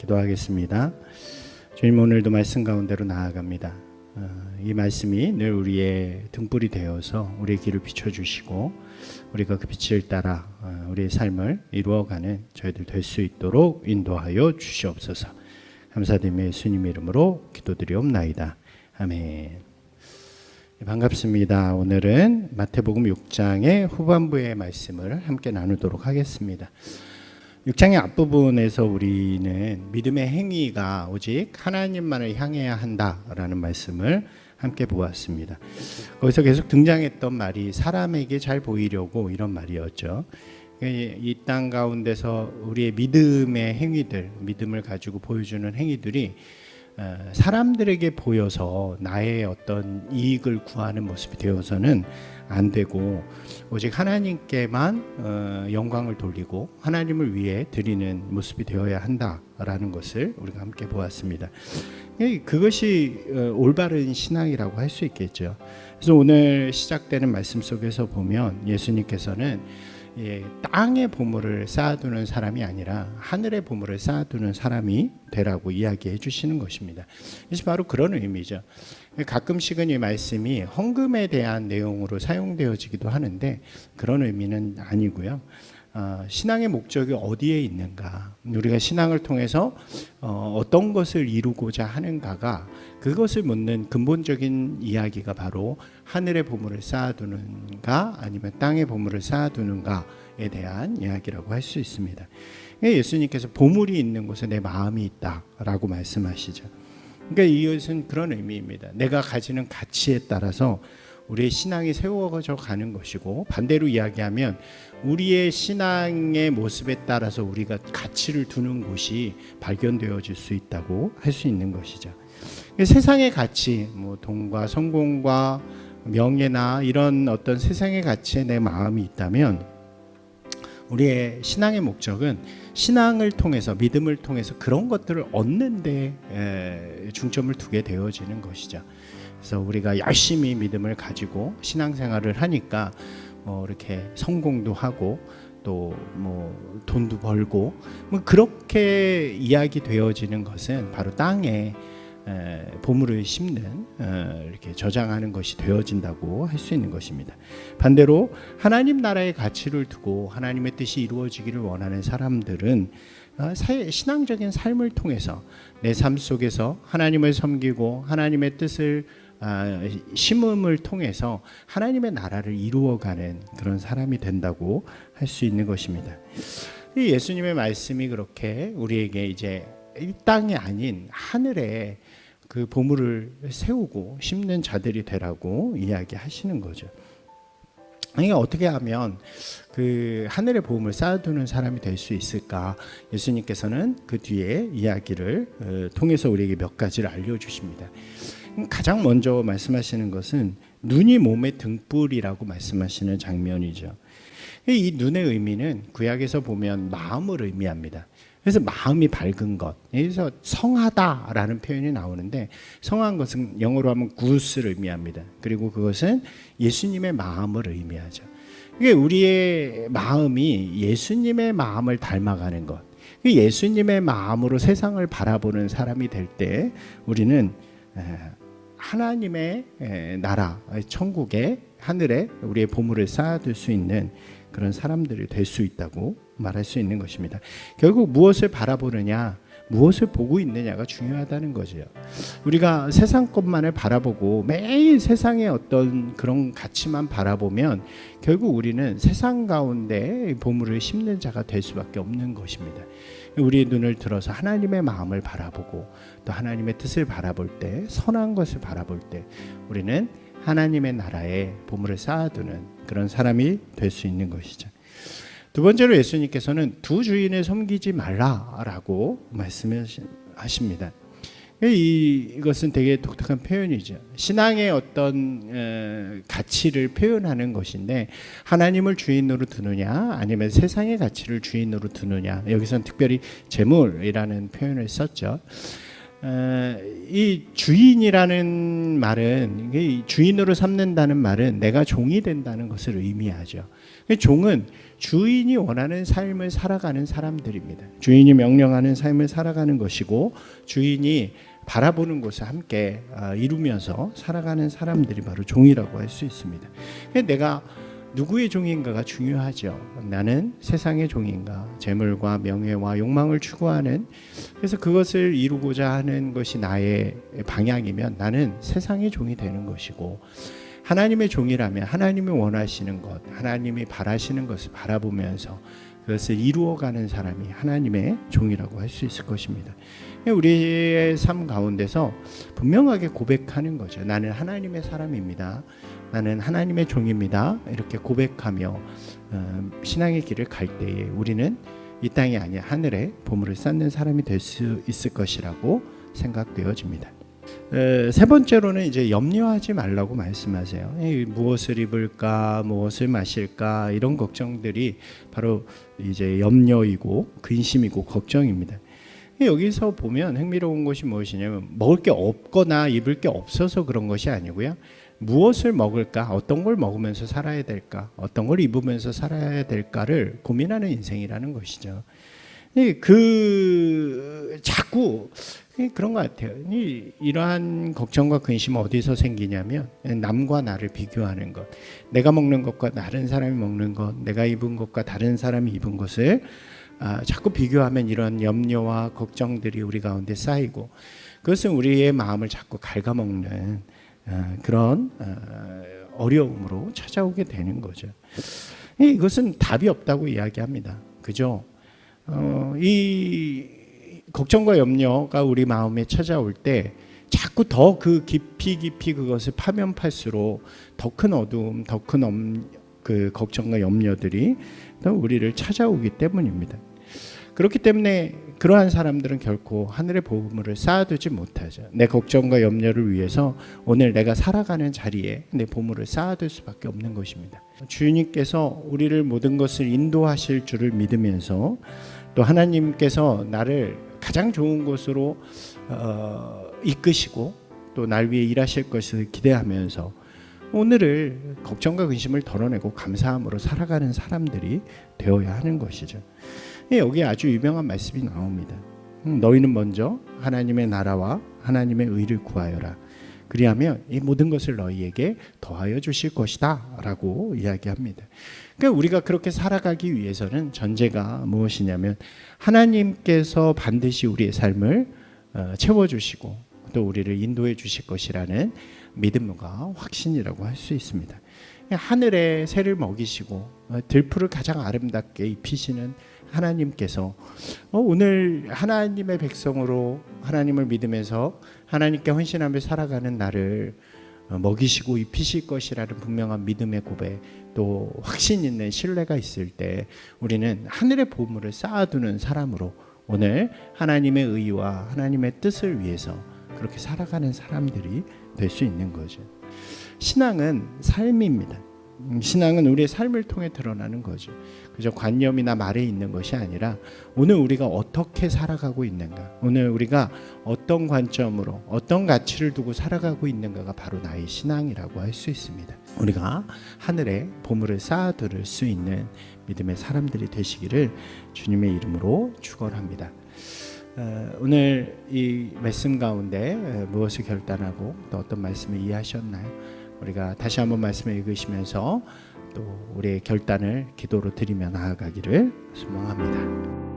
기도하겠습니다. 주님, 오늘도 말씀 가운데로 나아갑니다. 이 말씀이 늘 우리의 등불이 되어서 우리의 길을 비춰주시고 우리가 그 빛을 따라 우리의 삶을 이루어가는 저희들 될 수 있도록 인도하여 주시옵소서. 감사드리며 예수님 이름으로 기도드리옵나이다. 아멘. 반갑습니다. 오늘은 마태복음 6장의 후반부의 말씀을 함께 나누도록 하겠습니다. 6장의 앞부분에서 우리는 믿음의 행위가 오직 하나님만을 향해야 한다라는 말씀을 함께 보았습니다. 거기서 계속 등장했던 말이 사람에게 잘 보이려고 이런 말이었죠. 이 땅 가운데서 우리의 믿음의 행위들, 믿음을 가지고 보여주는 행위들이 사람들에게 보여서 나의 어떤 이익을 구하는 모습이 되어서는 안 되고 오직 하나님께만 영광을 돌리고 하나님을 위해 드리는 모습이 되어야 한다라는 것을 우리가 함께 보았습니다. 그것이 올바른 신앙이라고 할 수 있겠죠. 그래서 오늘 시작되는 말씀 속에서 보면 예수님께서는 땅의 보물을 쌓아두는 사람이 아니라 하늘의 보물을 쌓아두는 사람이 되라고 이야기해 주시는 것입니다. 그래서 바로 그런 의미죠. 가끔씩은 이 말씀이 헌금에 대한 내용으로 사용되어지기도 하는데 그런 의미는 아니고요. 신앙의 목적이 어디에 있는가, 우리가 신앙을 통해서 어떤 것을 이루고자 하는가가, 그것을 묻는 근본적인 이야기가 바로 하늘의 보물을 쌓아두는가 아니면 땅의 보물을 쌓아두는가에 대한 이야기라고 할 수 있습니다. 예수님께서 보물이 있는 곳에 내 마음이 있다라고 말씀하시죠. 그러니까 이것은 그런 의미입니다. 내가 가지는 가치에 따라서 우리의 신앙이 세워져 가는 것이고, 반대로 이야기하면 우리의 신앙의 모습에 따라서 우리가 가치를 두는 곳이 발견되어질 수 있다고 할 수 있는 것이죠. 세상의 가치, 돈과 성공과 명예나 이런 어떤 세상의 가치에 내 마음이 있다면 우리의 신앙의 목적은 신앙을 통해서, 믿음을 통해서 그런 것들을 얻는 데 중점을 두게 되어지는 것이죠. 그래서 우리가 열심히 믿음을 가지고 신앙생활을 하니까 이렇게 성공도 하고 또 돈도 벌고 그렇게 이야기되어지는 것은 바로 땅에 보물을 심는, 이렇게 저장하는 것이 되어진다고 할 수 있는 것입니다. 반대로 하나님 나라의 가치를 두고 하나님의 뜻이 이루어지기를 원하는 사람들은 신앙적인 삶을 통해서 내 삶 속에서 하나님을 섬기고 하나님의 뜻을 심음을 통해서 하나님의 나라를 이루어가는 그런 사람이 된다고 할 수 있는 것입니다. 이 예수님의 말씀이 그렇게 우리에게 이제 이 땅이 아닌 하늘에 그 보물을 세우고 심는 자들이 되라고 이야기하시는 거죠. 그러니까 어떻게 하면 그 하늘의 보물을 쌓아두는 사람이 될 수 있을까? 예수님께서는 그 뒤에 이야기를 통해서 우리에게 몇 가지를 알려주십니다. 가장 먼저 말씀하시는 것은 눈이 몸의 등불이라고 말씀하시는 장면이죠. 이 눈의 의미는 구약에서 보면 마음을 의미합니다. 그래서 마음이 밝은 것, 여기서 성하다라는 표현이 나오는데, 성한 것은 영어로 하면 good를 의미합니다. 그리고 그것은 예수님의 마음을 의미하죠. 이게 우리의 마음이 예수님의 마음을 닮아가는 것, 예수님의 마음으로 세상을 바라보는 사람이 될 때 우리는 하나님의 나라, 천국의 하늘에 우리의 보물을 쌓아둘 수 있는 그런 사람들이 될 수 있다고 말할 수 있는 것입니다. 결국 무엇을 바라보느냐, 무엇을 보고 있느냐가 중요하다는 거죠. 우리가 세상 것만을 바라보고 매일 세상의 어떤 그런 가치만 바라보면 결국 우리는 세상 가운데 보물을 심는 자가 될 수밖에 없는 것입니다. 우리의 눈을 들어서 하나님의 마음을 바라보고 또 하나님의 뜻을 바라볼 때, 선한 것을 바라볼 때 우리는 하나님의 나라에 보물을 쌓아두는 그런 사람이 될 수 있는 것이죠. 두 번째로 예수님께서는 두 주인을 섬기지 말라라고 말씀하십니다. 이것은 되게 독특한 표현이죠. 신앙의 어떤 가치를 표현하는 것인데, 하나님을 주인으로 두느냐 아니면 세상의 가치를 주인으로 두느냐, 여기서는 특별히 재물이라는 표현을 썼죠. 이 주인이라는 말은, 주인으로 삼는다는 말은 내가 종이 된다는 것을 의미하죠. 종은 주인이 원하는 삶을 살아가는 사람들입니다. 주인이 명령하는 삶을 살아가는 것이고 주인이 바라보는 것을 함께 이루면서 살아가는 사람들이 바로 종이라고 할 수 있습니다. 내가 누구의 종인가가 중요하죠. 나는 세상의 종인가, 재물과 명예와 욕망을 추구하는, 그래서 그것을 이루고자 하는 것이 나의 방향이면 나는 세상의 종이 되는 것이고, 하나님의 종이라면 하나님이 원하시는 것, 하나님이 바라시는 것을 바라보면서 그것을 이루어가는 사람이 하나님의 종이라고 할 수 있을 것입니다. 우리의 삶 가운데서 분명하게 고백하는 거죠. 나는 하나님의 사람입니다. 나는 하나님의 종입니다. 이렇게 고백하며 신앙의 길을 갈 때에 우리는 이 땅이 아니라 하늘에 보물을 쌓는 사람이 될 수 있을 것이라고 생각되어집니다. 세 번째로는 이제 염려하지 말라고 말씀하세요. 무엇을 입을까, 무엇을 마실까, 이런 걱정들이 바로 이제 염려이고 근심이고 걱정입니다. 여기서 보면 흥미로운 것이 무엇이냐면, 먹을 게 없거나 입을 게 없어서 그런 것이 아니고요, 무엇을 먹을까, 어떤 걸 먹으면서 살아야 될까, 어떤 걸 입으면서 살아야 될까를 고민하는 인생이라는 것이죠. 자꾸 그런 것 같아요. 이러한 걱정과 근심은 어디서 생기냐면, 남과 나를 비교하는 것, 내가 먹는 것과 다른 사람이 먹는 것, 내가 입은 것과 다른 사람이 입은 것을 자꾸 비교하면 이런 염려와 걱정들이 우리 가운데 쌓이고, 그것은 우리의 마음을 자꾸 갉아먹는 그런 어려움으로 찾아오게 되는 거죠. 이것은 답이 없다고 이야기합니다. 그죠? 이 걱정과 염려가 우리 마음에 찾아올 때 자꾸 더 그 깊이 그것을 파면 팔수록 더 큰 어두움, 더 큰 그 걱정과 염려들이 더 우리를 찾아오기 때문입니다. 그렇기 때문에 그러한 사람들은 결코 하늘의 보물을 쌓아두지 못하죠. 내 걱정과 염려를 위해서 오늘 내가 살아가는 자리에 내 보물을 쌓아둘 수밖에 없는 것입니다. 주님께서 우리를 모든 것을 인도하실 줄을 믿으면서, 또 하나님께서 나를 가장 좋은 곳으로 이끄시고 또 날 위해 일하실 것을 기대하면서 오늘을 걱정과 근심을 덜어내고 감사함으로 살아가는 사람들이 되어야 하는 것이죠. 여기에 아주 유명한 말씀이 나옵니다. 너희는 먼저 하나님의 나라와 하나님의 의를 구하여라. 그리하면 이 모든 것을 너희에게 더하여 주실 것이다 라고 이야기합니다. 그러니까 우리가 그렇게 살아가기 위해서는 전제가 무엇이냐면, 하나님께서 반드시 우리의 삶을 채워주시고 또 우리를 인도해 주실 것이라는 믿음과 확신이라고 할 수 있습니다. 하늘의 새를 먹이시고 들풀을 가장 아름답게 입히시는 하나님께서 오늘 하나님의 백성으로 하나님을 믿으면서 하나님께 헌신하며 살아가는 나를 먹이시고 입히실 것이라는 분명한 믿음의 고백, 또 확신 있는 신뢰가 있을 때 우리는 하늘의 보물을 쌓아두는 사람으로 오늘 하나님의 의와 하나님의 뜻을 위해서 그렇게 살아가는 사람들이 될 수 있는 거죠. 신앙은 삶입니다. 신앙은 우리의 삶을 통해 드러나는 거죠. 그저 관념이나 말에 있는 것이 아니라 오늘 우리가 어떻게 살아가고 있는가, 오늘 우리가 어떤 관점으로 어떤 가치를 두고 살아가고 있는가가 바로 나의 신앙이라고 할 수 있습니다. 우리가 하늘에 보물을 쌓아둘 수 있는 믿음의 사람들이 되시기를 주님의 이름으로 축원합니다. 오늘 이 말씀 가운데 무엇을 결단하고 또 어떤 말씀을 이해하셨나요? 우리가 다시 한번 말씀을 읽으시면서 또 우리의 결단을 기도로 드리며 나아가기를 소망합니다.